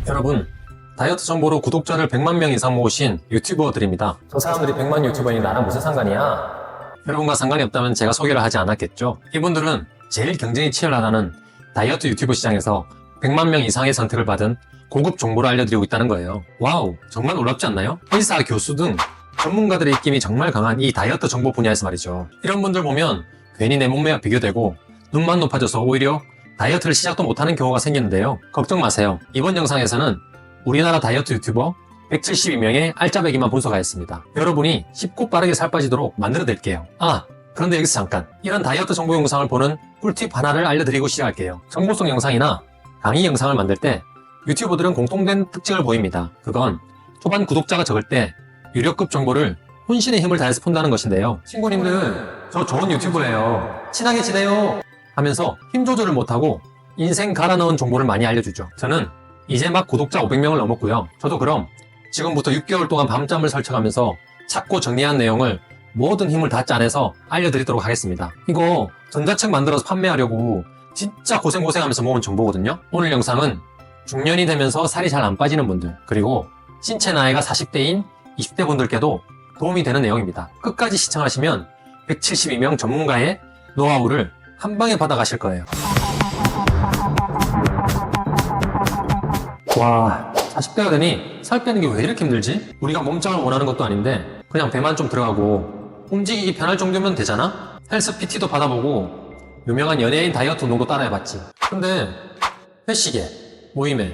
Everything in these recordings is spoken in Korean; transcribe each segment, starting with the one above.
여러분, 다이어트 정보로 구독자를 100만 명 이상 모으신 유튜버들입니다. 저 사람들이 100만 유튜버니 나랑 무슨 상관이야? 여러분과 상관이 없다면 제가 소개를 하지 않았겠죠? 이분들은 제일 경쟁이 치열하다는 다이어트 유튜브 시장에서 100만 명 이상의 선택을 받은 고급 정보를 알려드리고 있다는 거예요. 와우, 정말 놀랍지 않나요? 의사, 교수 등 전문가들의 입김이 정말 강한 이 다이어트 정보 분야에서 말이죠. 이런 분들 보면 괜히 내 몸매와 비교되고 눈만 높아져서 오히려 다이어트를 시작도 못하는 경우가 생기는데요. 걱정 마세요. 이번 영상에서는 우리나라 다이어트 유튜버 172명의 알짜배기만 분석하였습니다. 여러분이 쉽고 빠르게 살 빠지도록 만들어 드릴게요. 그런데 여기서 잠깐, 이런 다이어트 정보 영상을 보는 꿀팁 하나를 알려드리고 시작할게요. 정보성 영상이나 강의 영상을 만들 때 유튜버들은 공통된 특징을 보입니다. 그건 초반 구독자가 적을 때 유료급 정보를 혼신의 힘을 다해서 푼다는 것인데요. 친구님들, 저 좋은 유튜버예요. 친하게 지내요. 하면서 힘 조절을 못하고 인생 갈아 넣은 정보를 많이 알려주죠. 저는 이제 막 구독자 500명을 넘었고요. 저도 그럼 지금부터 6개월 동안 밤잠을 설쳐가면서 찾고 정리한 내용을 모든 힘을 다 짜내서 알려드리도록 하겠습니다. 이거 전자책 만들어서 판매하려고 진짜 고생하면서 모은 정보거든요. 오늘 영상은 중년이 되면서 살이 잘 안 빠지는 분들, 그리고 신체 나이가 40대인 20대 분들께도 도움이 되는 내용입니다. 끝까지 시청하시면 172명 전문가의 노하우를 한 방에 받아가실 거예요. 와, 40대가 되니 살 빼는 게 왜 이렇게 힘들지? 우리가 몸짱을 원하는 것도 아닌데 그냥 배만 좀 들어가고 움직이기 편할 정도면 되잖아? 헬스 PT도 받아보고 유명한 연예인 다이어트 운동도 따라해봤지. 근데 회식에, 모임에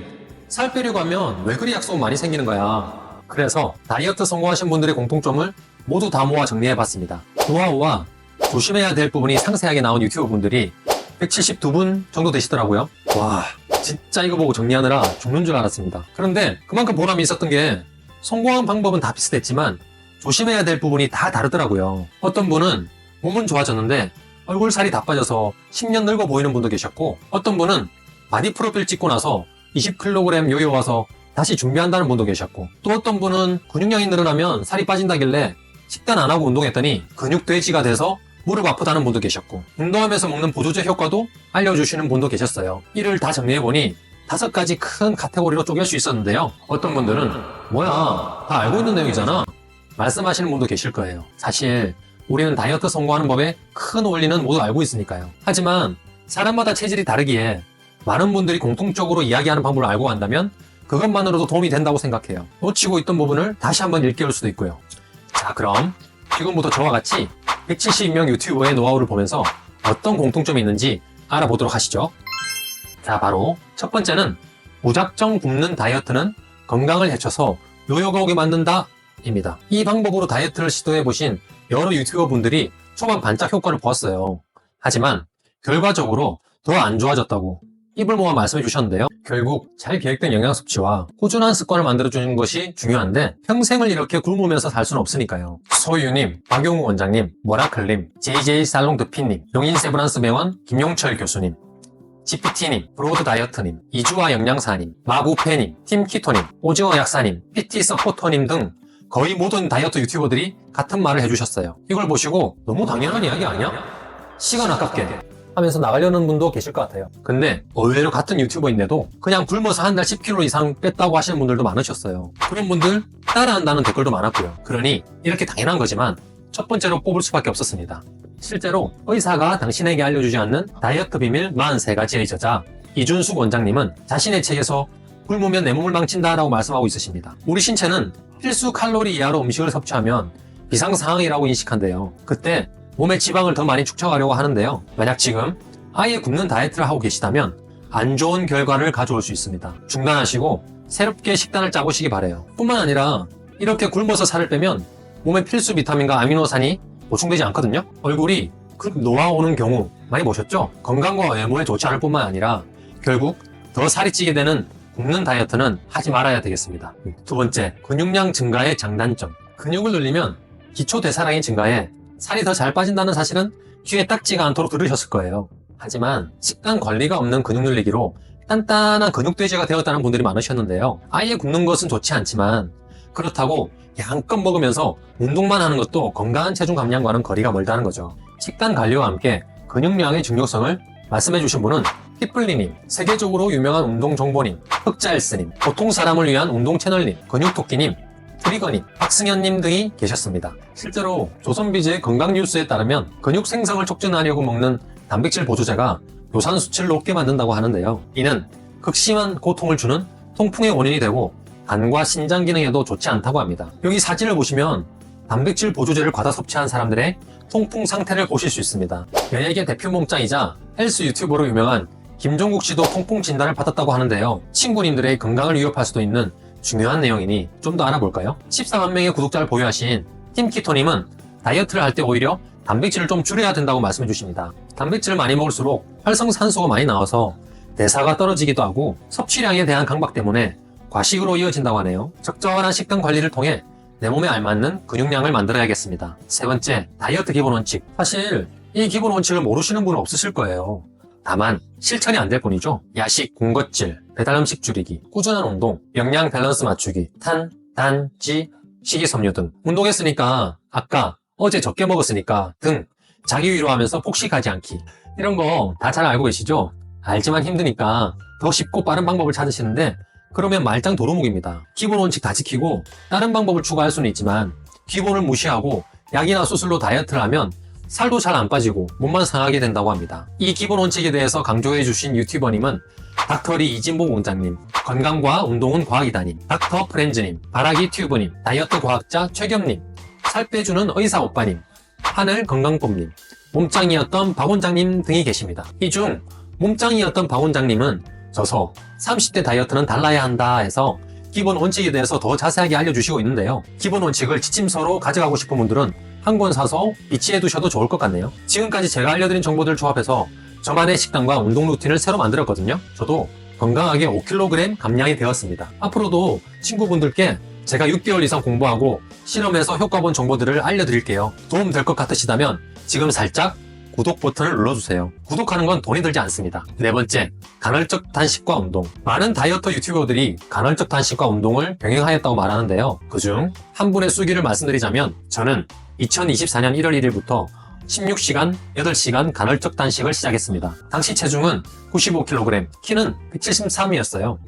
살 빼려고 하면 왜 그리 약속 많이 생기는 거야? 그래서 다이어트 성공하신 분들의 공통점을 모두 다 모아 정리해봤습니다. 노하우와 조심해야 될 부분이 상세하게 나온 유튜버 분들이 172분 정도 되시더라고요. 와, 진짜 이거 보고 정리하느라 죽는 줄 알았습니다. 그런데 그만큼 보람이 있었던 게 성공한 방법은 다 비슷했지만 조심해야 될 부분이 다 다르더라고요. 어떤 분은 몸은 좋아졌는데 얼굴 살이 다 빠져서 10년 늙어 보이는 분도 계셨고, 어떤 분은 바디 프로필 찍고 나서 20kg 요요 와서 다시 준비한다는 분도 계셨고, 또 어떤 분은 근육량이 늘어나면 살이 빠진다길래 식단 안 하고 운동했더니 근육 돼지가 돼서 무릎 아프다는 분도 계셨고, 운동하면서 먹는 보조제 효과도 알려주시는 분도 계셨어요. 이를 다 정리해보니 5가지 큰 카테고리로 쪼갤 수 있었는데요. 어떤 분들은 뭐야, 다 알고 있는 내용이잖아 말씀하시는 분도 계실 거예요. 사실 우리는 다이어트 성공하는 법의 큰 원리는 모두 알고 있으니까요. 하지만 사람마다 체질이 다르기에 많은 분들이 공통적으로 이야기하는 방법을 알고 간다면 그것만으로도 도움이 된다고 생각해요. 놓치고 있던 부분을 다시 한번 일깨울 수도 있고요. 자, 그럼 지금부터 저와 같이 172명 유튜버의 노하우를 보면서 어떤 공통점이 있는지 알아보도록 하시죠. 자, 바로 첫 번째는 무작정 굶는 다이어트는 건강을 해쳐서 요요가 오게 만든다 입니다. 이 방법으로 다이어트를 시도해보신 여러 유튜버 분들이 초반 반짝 효과를 보았어요. 하지만 결과적으로 더 안 좋아졌다고 입을 모아 말씀해 주셨는데요. 결국 잘 계획된 영양 섭취와 꾸준한 습관을 만들어주는 것이 중요한데 평생을 이렇게 굶으면서 살 수는 없으니까요. 소유님, 박용우 원장님, 머라클님, JJ 살롱드피님, 용인 세브란스 병원 김용철 교수님, GPT님, 브로드 다이어트님, 이주화 영양사님, 마구페님, 팀키토님, 오징어 약사님, PT 서포터님 등 거의 모든 다이어트 유튜버들이 같은 말을 해주셨어요. 이걸 보시고 너무 당연한 이야기 아니야? 시간 아깝게 하면서 나가려는 분도 계실 것 같아요. 근데 의외로 같은 유튜버인데도 그냥 굶어서 한 달 10kg 이상 뺐다고 하시는 분들도 많으셨어요. 그런 분들 따라한다는 댓글도 많았고요. 그러니 이렇게 당연한 거지만 첫 번째로 뽑을 수밖에 없었습니다. 실제로 의사가 당신에게 알려주지 않는 다이어트 비밀 43가지의 저자 이준숙 원장님은 자신의 책에서 굶으면 내 몸을 망친다라고 말씀하고 있으십니다. 우리 신체는 필수 칼로리 이하로 음식을 섭취하면 비상상황이라고 인식한대요. 그때 몸에 지방을 더 많이 축적하려고 하는데요. 만약 지금 아예 굶는 다이어트를 하고 계시다면 안 좋은 결과를 가져올 수 있습니다. 중단하시고 새롭게 식단을 짜보시기 바래요. 뿐만 아니라 이렇게 굶어서 살을 빼면 몸에 필수 비타민과 아미노산이 보충되지 않거든요. 얼굴이 그렇게 노화오는 경우 많이 보셨죠? 건강과 외모에 좋지 않을 뿐만 아니라 결국 더 살이 찌게 되는 굶는 다이어트는 하지 말아야 되겠습니다. 두 번째, 근육량 증가의 장단점. 근육을 늘리면 기초 대사량이 증가해 살이 더 잘 빠진다는 사실은 귀에 딱지가 않도록 들으셨을 거예요. 하지만 식단 관리가 없는 근육 늘리기로 단단한 근육돼지가 되었다는 분들이 많으셨는데요. 아예 굶는 것은 좋지 않지만 그렇다고 양껏 먹으면서 운동만 하는 것도 건강한 체중 감량과는 거리가 멀다는 거죠. 식단 관리와 함께 근육량의 중요성을 말씀해 주신 분은 피플리님, 세계적으로 유명한 운동 정보님, 흑자일스님, 보통 사람을 위한 운동 채널님, 근육토끼님, 트리거님, 박승현님 등이 계셨습니다. 실제로 조선비즈의 건강뉴스에 따르면 근육 생성을 촉진하려고 먹는 단백질 보조제가 요산 수치를 높게 만든다고 하는데요. 이는 극심한 고통을 주는 통풍의 원인이 되고 간과 신장 기능에도 좋지 않다고 합니다. 여기 사진을 보시면 단백질 보조제를 과다 섭취한 사람들의 통풍 상태를 보실 수 있습니다. 연예계 대표 몸짱이자 헬스 유튜버로 유명한 김종국 씨도 통풍 진단을 받았다고 하는데요. 친구님들의 건강을 위협할 수도 있는 중요한 내용이니 좀 더 알아볼까요? 14만 명의 구독자를 보유하신 팀키토님은 다이어트를 할 때 오히려 단백질을 좀 줄여야 된다고 말씀해 주십니다. 단백질을 많이 먹을수록 활성산소가 많이 나와서 대사가 떨어지기도 하고 섭취량에 대한 강박 때문에 과식으로 이어진다고 하네요. 적절한 식단 관리를 통해 내 몸에 알맞는 근육량을 만들어야겠습니다. 세 번째, 다이어트 기본 원칙. 사실 이 기본 원칙을 모르시는 분은 없으실 거예요. 다만 실천이 안 될 뿐이죠. 야식, 군것질, 배달 음식 줄이기, 꾸준한 운동, 영양 밸런스 맞추기, 탄, 단, 지, 식이섬유 등. 운동했으니까 아까, 어제 적게 먹었으니까 등 자기 위로하면서 폭식하지 않기. 이런 거 다 잘 알고 계시죠? 알지만 힘드니까 더 쉽고 빠른 방법을 찾으시는데 그러면 말짱 도루묵입니다. 기본 원칙 다 지키고 다른 방법을 추가할 수는 있지만 기본을 무시하고 약이나 수술로 다이어트를 하면 살도 잘 안 빠지고 몸만 상하게 된다고 합니다. 이 기본 원칙에 대해서 강조해 주신 유튜버님은 닥터리 이진봉 원장님, 건강과 운동은 과학이다님, 닥터 프렌즈님, 바라기 튜브님, 다이어트 과학자 최겸님, 살 빼주는 의사 오빠님, 하늘 건강법님, 몸짱이었던 박 원장님 등이 계십니다. 이 중 몸짱이었던 박 원장님은 저서 30대 다이어트는 달라야 한다 해서 기본 원칙에 대해서 더 자세하게 알려주시고 있는데요. 기본 원칙을 지침서로 가져가고 싶은 분들은 한 권 사서 비치해 두셔도 좋을 것 같네요. 지금까지 제가 알려드린 정보들을 조합해서 저만의 식단과 운동 루틴을 새로 만들었거든요. 저도 건강하게 5kg 감량이 되었습니다. 앞으로도 친구분들께 제가 6개월 이상 공부하고 실험해서 효과 본 정보들을 알려드릴게요. 도움 될 것 같으시다면 지금 살짝 구독 버튼을 눌러주세요. 구독하는 건 돈이 들지 않습니다. 네 번째, 간헐적 단식과 운동. 많은 다이어터 유튜버들이 간헐적 단식과 운동을 병행하였다고 말하는데요. 그중 한 분의 수기를 말씀드리자면 저는 2024년 1월 1일부터 16시간, 8시간 간헐적 단식을 시작했습니다. 당시 체중은 95kg, 키는 173이었어요.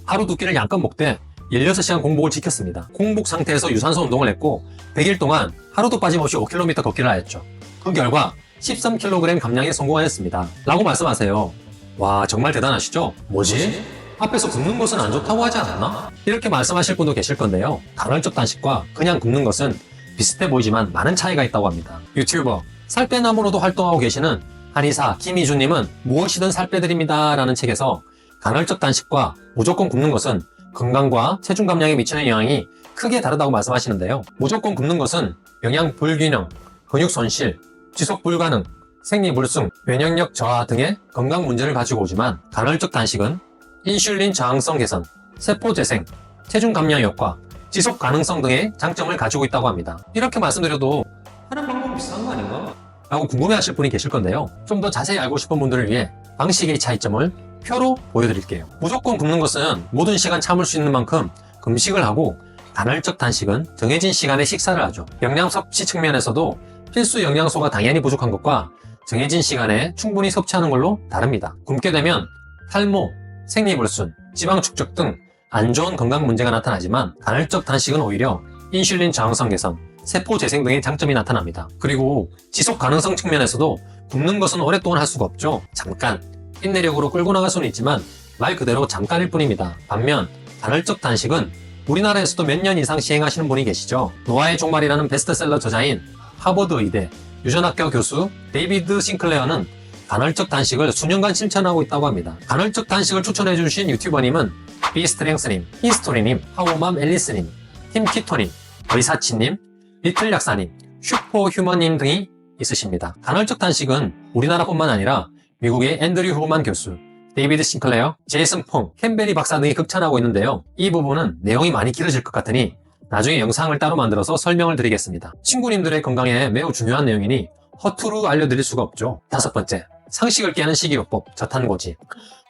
하루 2끼를 양껏 먹되 16시간 공복을 지켰습니다. 공복 상태에서 유산소 운동을 했고 100일 동안 하루도 빠짐없이 5km 걷기를 하였죠. 그 결과 13kg 감량에 성공하였습니다. 라고 말씀하세요. 와, 정말 대단하시죠? 뭐지? 앞에서 굶는 것은 안 좋다고 하지 않았나? 이렇게 말씀하실 분도 계실 건데요. 간헐적 단식과 그냥 굶는 것은 비슷해 보이지만 많은 차이가 있다고 합니다. 유튜버, 살 빼남으로도 활동하고 계시는 한의사 김희준님은 무엇이든 살 빼드립니다 라는 책에서 간헐적 단식과 무조건 굶는 것은 건강과 체중 감량에 미치는 영향이 크게 다르다고 말씀하시는데요. 무조건 굶는 것은 영양 불균형, 근육 손실, 지속 불가능, 생리불순, 면역력 저하 등의 건강 문제를 가지고 오지만 간헐적 단식은 인슐린 저항성 개선, 세포 재생, 체중 감량 효과, 지속 가능성 등의 장점을 가지고 있다고 합니다. 이렇게 말씀드려도 하는 방법이 비슷한 거 아닌가? 라고 궁금해하실 분이 계실 건데요. 좀 더 자세히 알고 싶은 분들을 위해 방식의 차이점을 표로 보여드릴게요. 무조건 굶는 것은 모든 시간 참을 수 있는 만큼 금식을 하고 간헐적 단식은 정해진 시간에 식사를 하죠. 영양 섭취 측면에서도 필수 영양소가 당연히 부족한 것과 정해진 시간에 충분히 섭취하는 걸로 다릅니다. 굶게 되면 탈모, 생리불순, 지방 축적 등 안 좋은 건강 문제가 나타나지만 간헐적 단식은 오히려 인슐린 저항성 개선, 세포 재생 등의 장점이 나타납니다. 그리고 지속 가능성 측면에서도 굶는 것은 오랫동안 할 수가 없죠. 잠깐, 인내력으로 끌고 나갈 수는 있지만 말 그대로 잠깐일 뿐입니다. 반면 간헐적 단식은 우리나라에서도 몇 년 이상 시행하시는 분이 계시죠. 노아의 종말이라는 베스트셀러 저자인 하버드 의대 유전학교 교수 데이비드 싱클레어는 간헐적 단식을 수년간 실천하고 있다고 합니다. 간헐적 단식을 추천해주신 유튜버님은 비스트렝스님, 히스토리님, 하우맘 앨리스님, 팀키토님, 의사치님, 리틀 약사님, 슈퍼휴먼님 등이 있으십니다. 간헐적 단식은 우리나라뿐만 아니라 미국의 앤드류 후만 교수, 데이비드 싱클레어, 제이슨 퐁, 캠베리 박사 등이 극찬하고 있는데요. 이 부분은 내용이 많이 길어질 것 같으니 나중에 영상을 따로 만들어서 설명을 드리겠습니다. 친구님들의 건강에 매우 중요한 내용이니 허투루 알려드릴 수가 없죠. 다섯 번째, 상식을 깨는 식이요법, 저탄고지.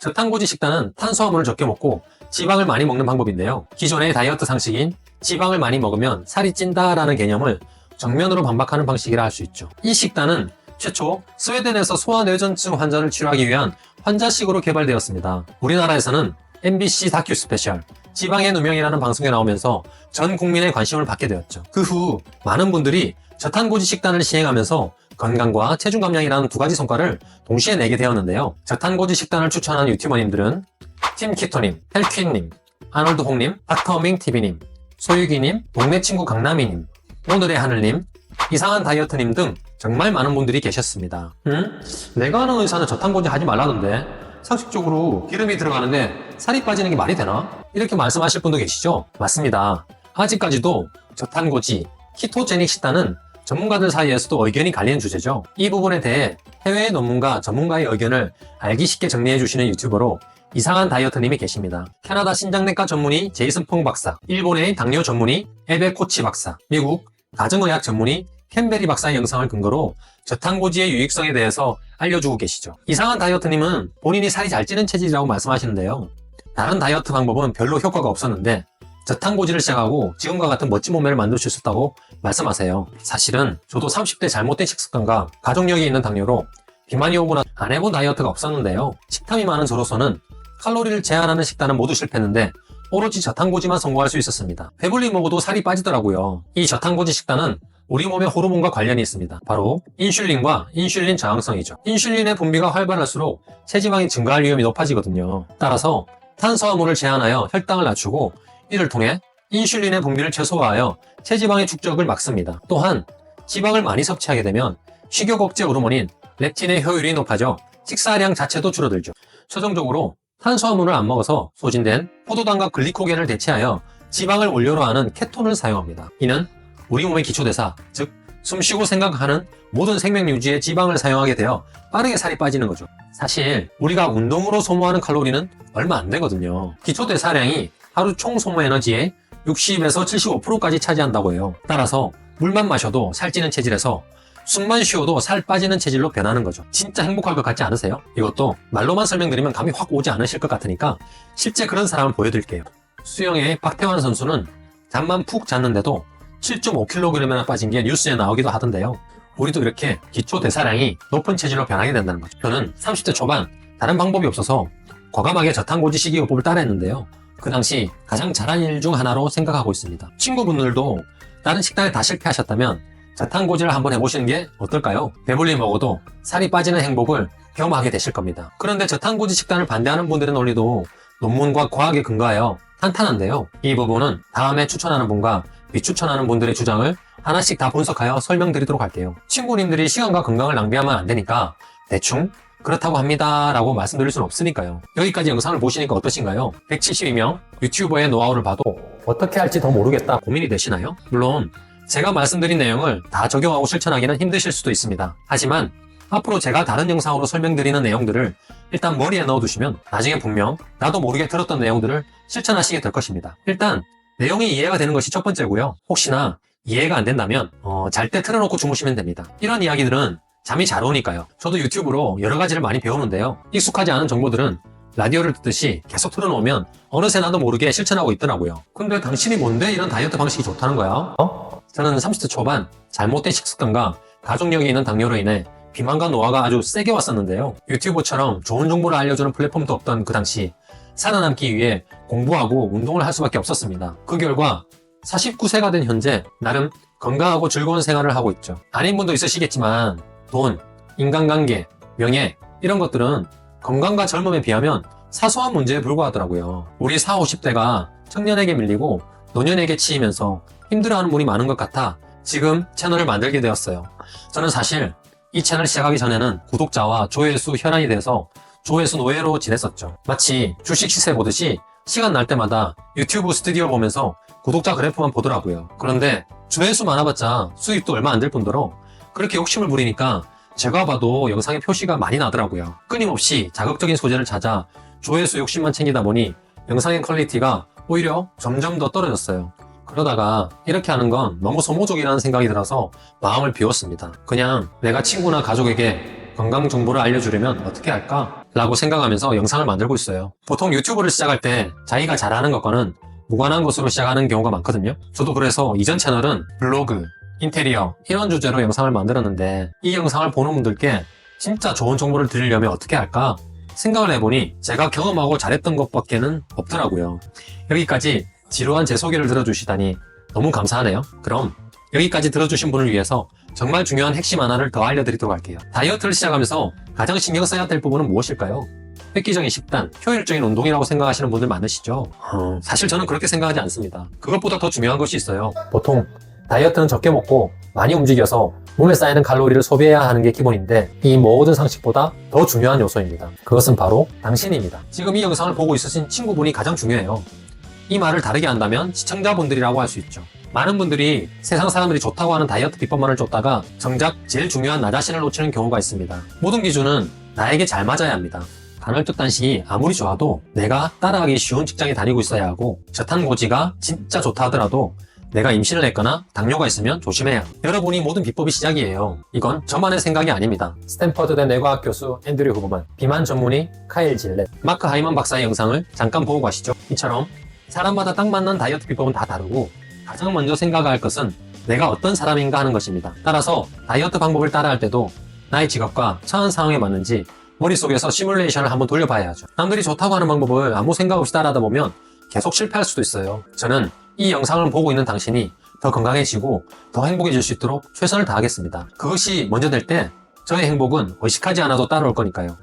저탄고지 식단은 탄수화물을 적게 먹고 지방을 많이 먹는 방법인데요. 기존의 다이어트 상식인 지방을 많이 먹으면 살이 찐다라는 개념을 정면으로 반박하는 방식이라 할 수 있죠. 이 식단은 최초 스웨덴에서 소아뇌전증 환자를 치료하기 위한 환자식으로 개발되었습니다. 우리나라에서는 MBC 다큐 스페셜 지방의 누명이라는 방송에 나오면서 전 국민의 관심을 받게 되었죠. 그 후 많은 분들이 저탄고지 식단을 시행하면서 건강과 체중 감량이라는 두 가지 성과를 동시에 내게 되었는데요. 저탄고지 식단을 추천하는 유튜버님들은 팀키토님, 헬퀸님, 아놀드 홍님, 닥터밍TV님, 소유기님, 동네 친구 강남이님, 오늘의 하늘님, 이상한 다이어트님 등 정말 많은 분들이 계셨습니다. 내가 아는 의사는 저탄고지 하지 말라던데 상식적으로 기름이 들어가는데 살이 빠지는 게 말이 되나? 이렇게 말씀하실 분도 계시죠? 맞습니다. 아직까지도 저탄고지, 키토제닉 식단은 전문가들 사이에서도 의견이 갈리는 주제죠. 이 부분에 대해 해외의 논문과 전문가의 의견을 알기 쉽게 정리해 주시는 유튜버로 이상한 다이어트님이 계십니다. 캐나다 신장내과 전문의 제이슨 퐁 박사, 일본의 당뇨 전문의 에베 코치 박사, 미국 가정의학 전문의 캠베리 박사의 영상을 근거로 저탄고지의 유익성에 대해서 알려주고 계시죠. 이상한 다이어트님은 본인이 살이 잘 찌는 체질이라고 말씀하시는데요. 다른 다이어트 방법은 별로 효과가 없었는데 저탄고지를 시작하고 지금과 같은 멋진 몸매를 만들 수 있었다고 말씀하세요. 사실은 저도 30대 잘못된 식습관과 가족력이 있는 당뇨로 비만이 오거나 안 해본 다이어트가 없었는데요. 식탐이 많은 저로서는 칼로리를 제한하는 식단은 모두 실패했는데 오로지 저탄고지만 성공할 수 있었습니다. 배불리 먹어도 살이 빠지더라고요. 이 저탄고지 식단은 우리 몸의 호르몬과 관련이 있습니다. 바로 인슐린과 인슐린 저항성이죠. 인슐린의 분비가 활발할수록 체지방이 증가할 위험이 높아지거든요. 따라서 탄수화물을 제한하여 혈당을 낮추고 이를 통해 인슐린의 분비를 최소화하여 체지방의 축적을 막습니다. 또한 지방을 많이 섭취하게 되면 식욕 억제 호르몬인 렙틴의 효율이 높아져 식사량 자체도 줄어들죠. 최종적으로 탄수화물을 안 먹어서 소진된 포도당과 글리코겐을 대체하여 지방을 원료로 하는 케톤을 사용합니다. 이는 우리 몸의 기초대사, 즉 숨쉬고 생각하는 모든 생명 유지에 지방을 사용하게 되어 빠르게 살이 빠지는 거죠. 사실 우리가 운동으로 소모하는 칼로리는 얼마 안 되거든요. 기초대사량이 하루 총 소모 에너지의 60에서 75%까지 차지한다고 해요. 따라서 물만 마셔도 살찌는 체질에서 숨만 쉬어도 살 빠지는 체질로 변하는 거죠. 진짜 행복할 것 같지 않으세요? 이것도 말로만 설명드리면 감이 확 오지 않으실 것 같으니까 실제 그런 사람을 보여드릴게요. 수영의 박태환 선수는 잠만 푹 잤는데도 7.5kg이나 빠진 게 뉴스에 나오기도 하던데요. 우리도 이렇게 기초 대사량이 높은 체질로 변하게 된다는 거죠. 저는 30대 초반 다른 방법이 없어서 과감하게 저탄고지 식이요법을 따라했는데요. 그 당시 가장 잘한 일 중 하나로 생각하고 있습니다. 친구분들도 다른 식단에 다 실패하셨다면 저탄고지를 한번 해보시는 게 어떨까요? 배불리 먹어도 살이 빠지는 행복을 경험하게 되실 겁니다. 그런데 저탄고지 식단을 반대하는 분들의 논리도 논문과 과학에 근거하여 탄탄한데요. 이 부분은 다음에 추천하는 분과 비추천하는 분들의 주장을 하나씩 다 분석하여 설명드리도록 할게요. 친구님들이 시간과 건강을 낭비하면 안 되니까 대충 그렇다고 합니다 라고 말씀드릴 수는 없으니까요. 여기까지 영상을 보시니까 어떠신가요? 172명 유튜버의 노하우를 봐도 어떻게 할지 더 모르겠다 고민이 되시나요? 물론 제가 말씀드린 내용을 다 적용하고 실천하기는 힘드실 수도 있습니다. 하지만 앞으로 제가 다른 영상으로 설명드리는 내용들을 일단 머리에 넣어두시면 나중에 분명 나도 모르게 들었던 내용들을 실천하시게 될 것입니다. 일단 내용이 이해가 되는 것이 첫 번째고요. 혹시나 이해가 안 된다면 잘 때 틀어놓고 주무시면 됩니다. 이런 이야기들은 잠이 잘 오니까요. 저도 유튜브로 여러 가지를 많이 배우는데요. 익숙하지 않은 정보들은 라디오를 듣듯이 계속 틀어놓으면 어느새 나도 모르게 실천하고 있더라고요. 근데 당신이 뭔데 이런 다이어트 방식이 좋다는 거야? 저는 30대 초반 잘못된 식습관과 가족력이 있는 당뇨로 인해 비만과 노화가 아주 세게 왔었는데요. 유튜브처럼 좋은 정보를 알려주는 플랫폼도 없던 그 당시 살아남기 위해 공부하고 운동을 할 수밖에 없었습니다. 그 결과 49세가 된 현재 나름 건강하고 즐거운 생활을 하고 있죠. 아닌 분도 있으시겠지만 돈, 인간관계, 명예 이런 것들은 건강과 젊음에 비하면 사소한 문제에 불과하더라고요. 우리 40, 50대가 청년에게 밀리고 노년에게 치이면서 힘들어하는 분이 많은 것 같아 지금 채널을 만들게 되었어요. 저는 사실 이 채널 시작하기 전에는 구독자와 조회수 혈안이 돼서 조회수 노예로 지냈었죠. 마치 주식 시세 보듯이 시간 날 때마다 유튜브 스튜디오 보면서 구독자 그래프만 보더라고요. 그런데 조회수 많아봤자 수익도 얼마 안 될 뿐더러 그렇게 욕심을 부리니까 제가 봐도 영상에 표시가 많이 나더라고요. 끊임없이 자극적인 소재를 찾아 조회수 욕심만 챙기다 보니 영상의 퀄리티가 오히려 점점 더 떨어졌어요. 그러다가 이렇게 하는 건 너무 소모적이라는 생각이 들어서 마음을 비웠습니다. 그냥 내가 친구나 가족에게 건강 정보를 알려주려면 어떻게 할까? 라고 생각하면서 영상을 만들고 있어요. 보통 유튜브를 시작할 때 자기가 잘하는 것과는 무관한 것으로 시작하는 경우가 많거든요. 저도 그래서 이전 채널은 블로그, 인테리어 이런 주제로 영상을 만들었는데 이 영상을 보는 분들께 진짜 좋은 정보를 드리려면 어떻게 할까 생각을 해보니 제가 경험하고 잘했던 것밖에는 없더라고요. 여기까지 지루한 제 소개를 들어주시다니 너무 감사하네요. 그럼 여기까지 들어주신 분을 위해서 정말 중요한 핵심 하나를 더 알려드리도록 할게요. 다이어트를 시작하면서 가장 신경 써야 될 부분은 무엇일까요? 획기적인 식단, 효율적인 운동이라고 생각하시는 분들 많으시죠? 사실 저는 그렇게 생각하지 않습니다. 그것보다 더 중요한 것이 있어요. 보통 다이어트는 적게 먹고 많이 움직여서 몸에 쌓이는 칼로리를 소비해야 하는 게 기본인데 이 모든 상식보다 더 중요한 요소입니다. 그것은 바로 당신입니다. 지금 이 영상을 보고 있으신 친구분이 가장 중요해요. 이 말을 다르게 한다면 시청자분들이라고 할 수 있죠. 많은 분들이 세상 사람들이 좋다고 하는 다이어트 비법만을 쫓다가 정작 제일 중요한 나 자신을 놓치는 경우가 있습니다. 모든 기준은 나에게 잘 맞아야 합니다. 간헐적 단식이 아무리 좋아도 내가 따라하기 쉬운 직장에 다니고 있어야 하고 저탄고지가 진짜 좋다 하더라도 내가 임신을 했거나 당뇨가 있으면 조심해야 합니다. 여러분이 모든 비법이 시작이에요. 이건 저만의 생각이 아닙니다. 스탠퍼드대 뇌과학 교수 앤드류 후브만, 비만 전문의 카일 질렛, 마크 하이먼 박사의 영상을 잠깐 보고 가시죠. 이처럼 사람마다 딱 맞는 다이어트 비법은 다 다르고 가장 먼저 생각할 것은 내가 어떤 사람인가 하는 것입니다. 따라서 다이어트 방법을 따라할 때도 나의 직업과 처한 상황에 맞는지 머릿속에서 시뮬레이션을 한번 돌려봐야 하죠. 남들이 좋다고 하는 방법을 아무 생각 없이 따라하다 보면 계속 실패할 수도 있어요. 저는 이 영상을 보고 있는 당신이 더 건강해지고 더 행복해질 수 있도록 최선을 다하겠습니다. 그것이 먼저 될 때 저의 행복은 의식하지 않아도 따라올 거니까요.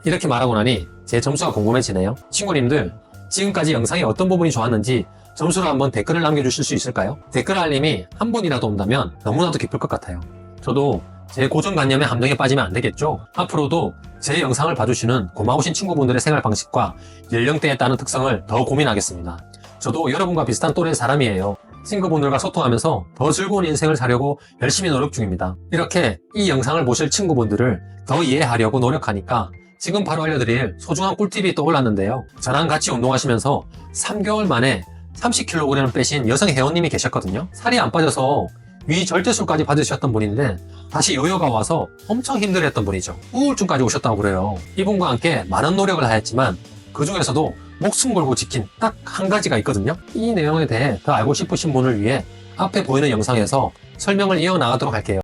이렇게 말하고 나니 제 점수가 궁금해지네요. 친구님들, 지금까지 영상의 어떤 부분이 좋았는지 점수를 한번 댓글을 남겨주실 수 있을까요? 댓글 알림이 한 번이라도 온다면 너무나도 기쁠 것 같아요. 저도 제 고정관념의 함정에 빠지면 안 되겠죠? 앞으로도 제 영상을 봐주시는 고마우신 친구분들의 생활 방식과 연령대에 따른 특성을 더 고민하겠습니다. 저도 여러분과 비슷한 또래의 사람이에요. 친구분들과 소통하면서 더 즐거운 인생을 사려고 열심히 노력 중입니다. 이렇게 이 영상을 보실 친구분들을 더 이해하려고 노력하니까 지금 바로 알려드릴 소중한 꿀팁이 떠올랐는데요. 저랑 같이 운동하시면서 3개월 만에 30kg 빼신 여성 회원님이 계셨거든요. 살이 안 빠져서 위 절제술까지 받으셨던 분인데 다시 요요가 와서 엄청 힘들어했던 분이죠. 우울증까지 오셨다고 그래요. 이분과 함께 많은 노력을 하였지만 그 중에서도 목숨 걸고 지킨 딱 한 가지가 있거든요. 이 내용에 대해 더 알고 싶으신 분을 위해 앞에 보이는 영상에서 설명을 이어나가도록 할게요.